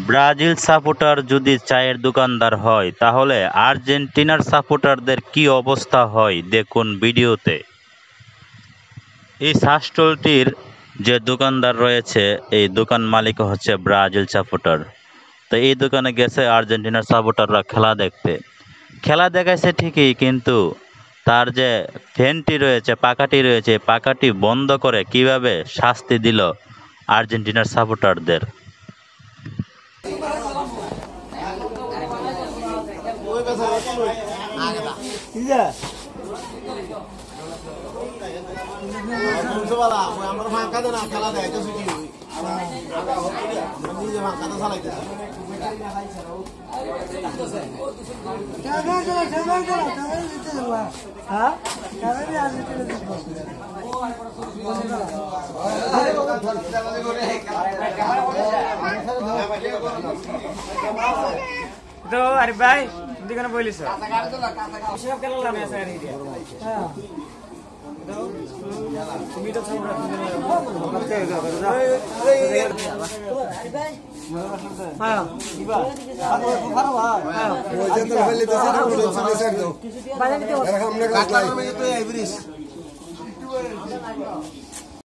Brazil supporter যদি চায়ের দোকানদার হয় তাহলে আর্জেন্টিনার সাপোর্টারদের কি অবস্থা হয় দেখুন ভিডিওতে। এই শাসটলটির যে দোকানদার রয়েছে এই দোকান মালিক হচ্ছে ব্রাজিল সাপোর্টার। তো এই দোকানে গেছে আর্জেন্টিনার সাপোর্টাররা খেলা দেখাইছে ঠিকই, কিন্তু তার যে ফ্যানটি রয়েছে পাখাটি বন্ধ করে কিভাবে শাস্তি দিল আর্জেন্টিনার সাপোর্টারদের। তো আরে ভাই তুই কেন বলিস সব কেন লামে আছে আর ইডিয়া তুমি তো সব হ্যাঁ ইবা ভালো ভাই ওই যে তো বলি তো সেটা বলে চলে স্যার দাও বাজারে তো কাটার মধ্যে তো এভরিস